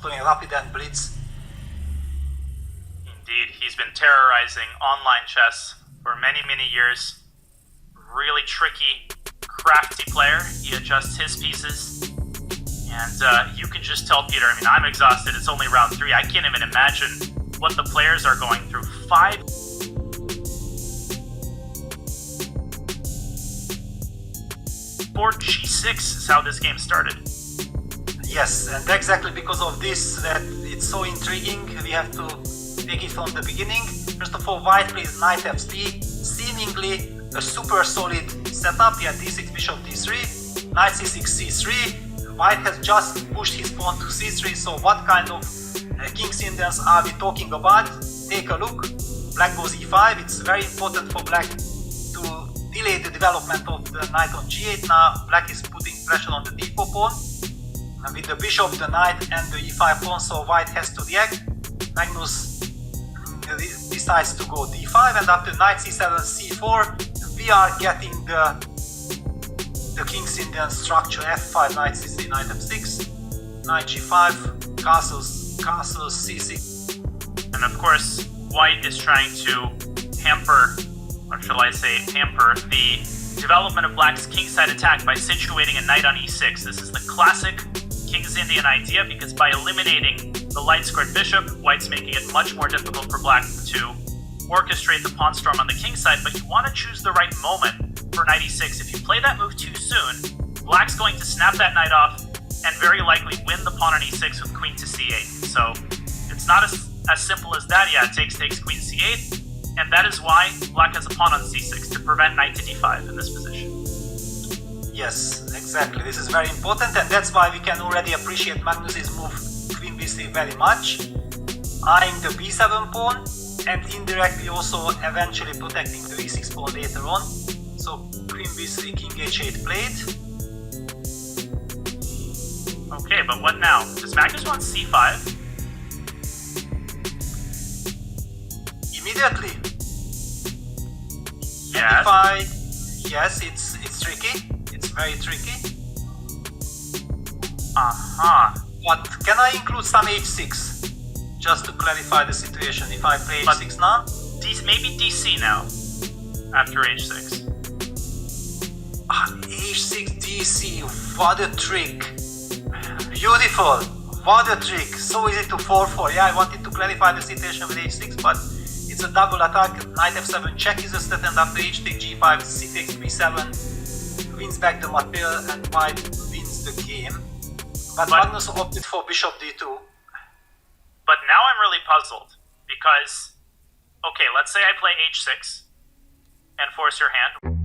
playing rapid and blitz. Indeed, he's been terrorizing online chess for many, many years. Really tricky, crafty player. He adjusts his pieces. And you can just tell Peter, I mean, I'm exhausted. It's only round 3. I can't even imagine what the players are going through. 4 G6 is how this game started. Yes, and exactly because of this that it's so intriguing, we have to take it from the beginning. First of all, White plays Knight F3, seemingly a super solid setup. He had D6, Bishop D3, Knight C6, C3. White has just pushed his pawn to C3, so what kind of King's Indians are we talking about? Take a look. Black goes E5. It's very important for Black to delay the development of the Knight on G8. Now Black is putting pressure on the D4 pawn. And with the Bishop, the Knight and the E5 pawn, so White has to react. Magnus decides to go D5, and after Knight C7, C4, we are getting the King's Indian structure: F5, Knight C3, Knight F6, Knight G5, castles, C6. And of course, White is trying to hamper, or shall I say hamper, the development of Black's kingside attack by situating a knight on E6. This is the classic King's Indian idea, because by eliminating the light-squared bishop, White's making it much more difficult for Black to orchestrate the pawn storm on the king side, but you want to choose the right moment for knight e6. If you play that move too soon, Black's going to snap that knight off and very likely win the pawn on e6 with queen to c8. So it's not as simple as that. Yeah, it takes queen c8, and that is why Black has a pawn on c6 to prevent knight to d5 in this position. Yes, exactly. This is very important, and that's why we can already appreciate Magnus's move queen b3 very much, eyeing the b7 pawn, and indirectly also eventually protecting the e6 pawn later on. So queen b3, king h8 played. Okay, but what now? Does Magnus want c5? Immediately. Yes. Yes, it's tricky. It's very tricky. But can I include some h6? Just to clarify the situation. If I play h6 now? Maybe dc now, after h6. H6 dc, what a trick. Beautiful, what a trick. So easy to fall for. Yeah, I wanted to clarify the situation with h6, but it's a double attack. Knight f7 check is a stat, and after h takes g5, c6, b7, wins back the material, and White wins the game. But Magnus opted for bishop d2. But now I'm really puzzled, because, okay, let's say I play h6 and force your hand.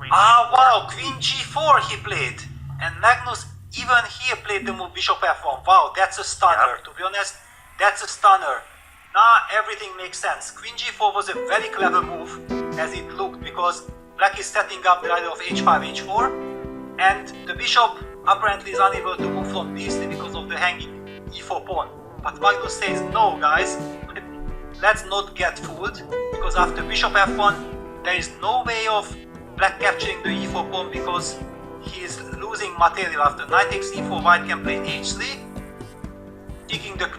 Wow, Queen G4 he played. And Magnus even here played the move Bishop F1. Wow, that's a stunner. Yep. To be honest, that's a stunner. Now everything makes sense. Queen G4 was a very clever move, as it looked, because Black is setting up the idea of H5, H4, and the Bishop apparently is unable to move from D3 because of the hanging E4 pawn. But Magnus says, no guys, let's not get fooled, because after Bishop F1, there is no way of Black capturing the E4 pawn because he is losing material. After Knight takes E4, White can play H3, taking the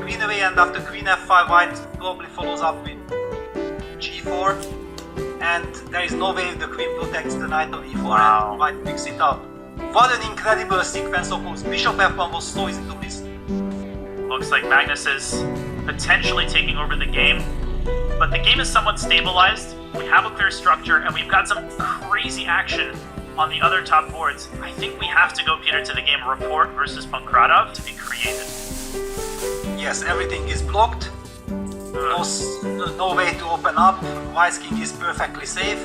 Queen away, and after Queen F5, White probably follows up with G4, and there is no way the Queen protects the Knight on E4, and White picks it up. What an incredible sequence of moves. Bishop F1 was so easy to miss. Looks like Magnus is potentially taking over the game, but the game is somewhat stabilized. We have a clear structure, and we've got some crazy action on the other top boards. I think we have to go, Peter, to the game Report versus Pankratov to be created. Yes, everything is blocked. No way to open up. White's king is perfectly safe.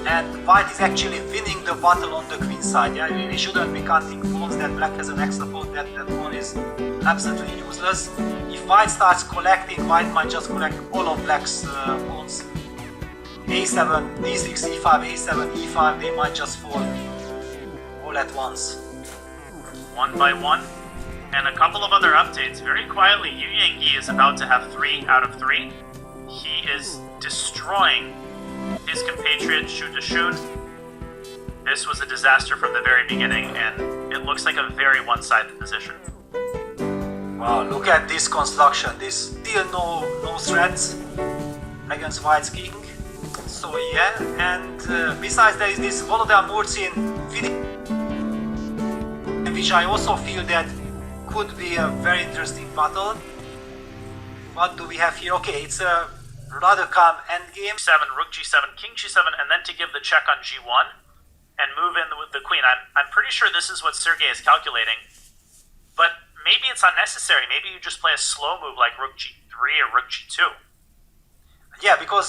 And White is actually winning the battle on the queen side. Yeah, we shouldn't be counting pawns that Black has an extra pawn. That pawn is absolutely useless. If White starts collecting, White might just collect all of Black's pawns. A7, D6, E5, A7, E5, they might just fall all at once. One by one. And a couple of other updates. Very quietly, Yu Yangyi is about to have 3 out of 3. He is destroying his compatriot Shu Dashun. This was a disaster from the very beginning, and it looks like a very one-sided position. Wow, look at this construction. There's still no threats against White's king. So yeah, and besides there is this Volodya Murzin FIDE, which I also feel that could be a very interesting battle. What do we have here? Okay, it's a rather calm endgame. 7, Rook G7, King G7, and then to give the check on G1 and move in with the queen. I'm pretty sure this is what Sergey is calculating, but maybe it's unnecessary. Maybe you just play a slow move like Rook G3 or Rook G2. Yeah, because